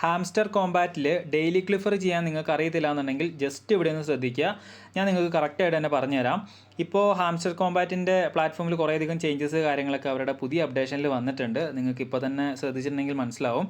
Hamster കോമ്പാറ്റിൽ daily ക്ലിഫർ ചെയ്യാൻ നിങ്ങൾക്ക് അറിയത്തില്ല എന്നുണ്ടെങ്കിൽ ജസ്റ്റ് ഇവിടെ ഒന്ന് ശ്രദ്ധിക്കുക. ഞാൻ നിങ്ങൾക്ക് കറക്റ്റായിട്ട് തന്നെ പറഞ്ഞുതരാം. ഇപ്പോൾ ഹാംസ്റ്റർ കോമ്പാറ്റിൻ്റെ പ്ലാറ്റ്ഫോമിൽ കുറേയധികം ചേഞ്ചസ് കാര്യങ്ങളൊക്കെ അവരുടെ പുതിയ അപ്ഡേഷനിൽ വന്നിട്ടുണ്ട്. നിങ്ങൾക്ക് ഇപ്പോൾ തന്നെ ശ്രദ്ധിച്ചിട്ടുണ്ടെങ്കിൽ മനസ്സിലാവും.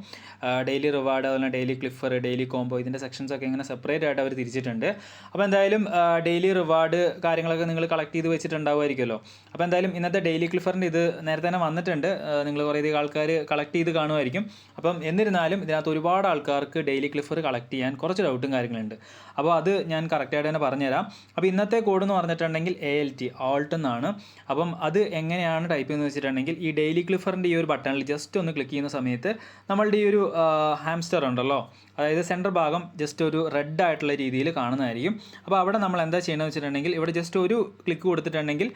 ഡെയിലി റിവാർഡ്, അതുപോലെ ഡെയിലി ക്ലിഫർ, ഡെയിലി കോംബോ, ഇതിൻ്റെ സെക്ഷൻസൊക്കെ ഇങ്ങനെ സെപ്പറേറ്റ് ആയിട്ട് അവർ തിരിച്ചിട്ടുണ്ട്. അപ്പോൾ എന്തായാലും ഡെയിലി റിവാർഡ് കാര്യങ്ങളൊക്കെ നിങ്ങൾ കളക്ട് ചെയ്ത് വെച്ചിട്ടുണ്ടാവുമായിരിക്കുമല്ലോ. അപ്പോൾ എന്തായാലും ഇന്നത്തെ ഡെയിലി ക്ലിഫറിൻ്റെ ഇത് നേരത്തെ തന്നെ വന്നിട്ടുണ്ട്. നിങ്ങൾ കുറേയധികം ആൾക്കാർ കളക്ട് ചെയ്ത് കാണുമായിരിക്കും. അപ്പം എന്നിരുന്നാലും ഇതിനകത്ത് ഒരുപാട് ആൾക്കാർക്ക് ഡെയിലി ക്ലിഫർ കളക്ട് ചെയ്യാൻ കുറച്ച് ഡൗട്ടും കാര്യങ്ങളുണ്ട്. അപ്പോൾ അത് ഞാൻ കറക്റ്റായിട്ട് തന്നെ പറഞ്ഞുതരാം. അപ്പോൾ ഇന്നത്തെ കോഡ് എന്ന് പറഞ്ഞിട്ടുണ്ടെങ്കിൽ ALT ആൾട്ട് എന്നാണ്. അപ്പം അത് എങ്ങനെയാണ് ടൈപ്പ് ചെയ്യുന്നത് വെച്ചിട്ടുണ്ടെങ്കിൽ ഈ ഡെയിലി ക്ലിഫറിൻ്റെ ഈ ഒരു ബട്ടണിൽ ജസ്റ്റ് ഒന്ന് ക്ലിക്ക് ചെയ്യുന്ന സമയത്ത് നമ്മളുടെ ഈ ഒരു ഹാംസ്റ്റർ ഉണ്ടല്ലോ, അതായത് സെൻറ്റർ ഭാഗം ജസ്റ്റ് ഒരു റെഡ് ആയിട്ടുള്ള രീതിയിൽ കാണുന്നതായിരിക്കും. അപ്പോൾ അവിടെ നമ്മൾ എന്താ ചെയ്യണമെന്ന് വെച്ചിട്ടുണ്ടെങ്കിൽ ഇവിടെ ജസ്റ്റ് ഒരു ക്ലിക്ക് കൊടുത്തിട്ടുണ്ടെങ്കിൽ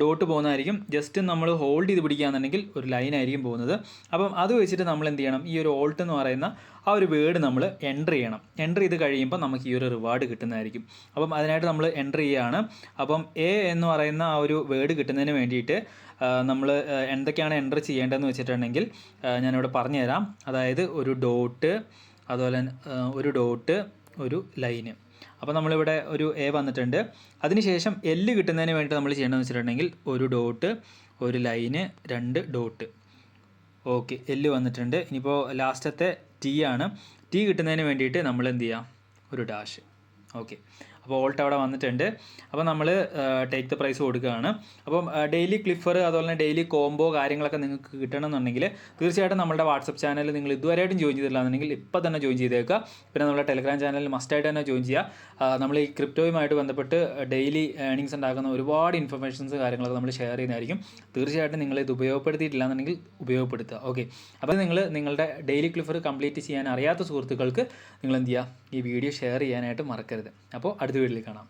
ഡോട്ട് പോകുന്നതായിരിക്കും. ജസ്റ്റ് നമ്മൾ ഹോൾഡ് ചെയ്ത് പിടിക്കുകയാണെന്നുണ്ടെങ്കിൽ ഒരു ലൈൻ ആയിരിക്കും പോകുന്നത്. അപ്പം അത് വെച്ചിട്ട് നമ്മൾ എന്ത് ചെയ്യണം, ഈ ഒരു ഓൾട്ട് എന്ന് പറയുന്ന ആ ഒരു വേർഡ് നമ്മൾ എൻ്റർ ചെയ്യണം. എൻ്റർ ചെയ്ത് കഴിയുമ്പോൾ നമുക്ക് ഈ ഒരു റിവാർഡ് കിട്ടുന്നതായിരിക്കും. അപ്പം അതിനായിട്ട് നമ്മൾ എൻ്റർ ചെയ്യുകയാണ്. അപ്പം A എന്ന് പറയുന്ന ആ ഒരു വേർഡ് കിട്ടുന്നതിന് വേണ്ടിയിട്ട് നമ്മൾ എന്തൊക്കെയാണ് എൻ്റർ ചെയ്യേണ്ടതെന്ന് വെച്ചിട്ടുണ്ടെങ്കിൽ ഞാനിവിടെ പറഞ്ഞുതരാം. അതായത് ഒരു ഡോട്ട്, അതുപോലെ ഒരു ഡോട്ട്, ഒരു ലൈന്. അപ്പോൾ നമ്മളിവിടെ ഒരു A വന്നിട്ടുണ്ട്. അതിനുശേഷം L കിട്ടുന്നതിന് വേണ്ടി നമ്മൾ ചെയ്യേണ്ടതെന്ന് വെച്ചിട്ടുണ്ടെങ്കിൽ ഒരു ഡോട്ട്, ഒരു ലൈന്, 2 ഡോട്ട്. ഓക്കെ, L വന്നിട്ടുണ്ട്. ഇനിയിപ്പോൾ ലാസ്റ്റത്തെ T ആണ്. T കിട്ടുന്നതിന് വേണ്ടിയിട്ട് നമ്മൾ എന്ത് ചെയ്യാം, ഒരു ഡാഷ്. ഓക്കെ, അപ്പോൾ ഓൾട്ട് അവിടെ വന്നിട്ടുണ്ട്. അപ്പോൾ നമ്മൾ ടേക്ക് ദ പ്രൈസ് കൊടുക്കുകയാണ്. അപ്പം ഡെയിലി ക്ലിഫർ, അതുപോലെ തന്നെ ഡെയിലി കോംബോ കാര്യങ്ങളൊക്കെ നിങ്ങൾക്ക് കിട്ടണമെന്നുണ്ടെങ്കിൽ തീർച്ചയായിട്ടും നമ്മുടെ വാട്സപ്പ് ചാനൽ നിങ്ങൾ ഇതുവരെയായിട്ടും ജോയിൻ ചെയ്തില്ല എന്നുണ്ടെങ്കിൽ ഇപ്പോൾ തന്നെ ജോയിൻ ചെയ്തേക്കുക. പിന്നെ നമ്മുടെ ടെലിഗ്രാം ചാനലിൽ മസ്റ്റായിട്ട് തന്നെ ജോയിൻ ചെയ്യുക. നമ്മൾ ഈ ക്രിപ്റ്റോയുമായിട്ട് ബന്ധപ്പെട്ട് ഡെയിലി ഏണിങ്സ് ഉണ്ടാക്കുന്ന ഒരുപാട് ഇൻഫർമേഷൻസ് കാര്യങ്ങളൊക്കെ നമ്മൾ ഷെയർ ചെയ്യുന്നതായിരിക്കും. തീർച്ചയായിട്ടും നിങ്ങൾ ഇത് ഉപയോഗപ്പെടുത്തിയിട്ടില്ല എന്നുണ്ടെങ്കിൽ ഉപയോഗപ്പെടുത്തുക. ഓക്കെ, അപ്പോൾ നിങ്ങൾ നിങ്ങളുടെ ഡെയിലി ക്ലിഫർ കംപ്ലീറ്റ് ചെയ്യാൻ അറിയാത്ത സുഹൃത്തുക്കൾക്ക് നിങ്ങൾ എന്ത് ചെയ്യുക, ഈ വീഡിയോ ഷെയർ ചെയ്യാനായിട്ട് മറക്കരുത്. അപ്പോൾ അടുത്ത വീഡിയോയിൽ കാണാം.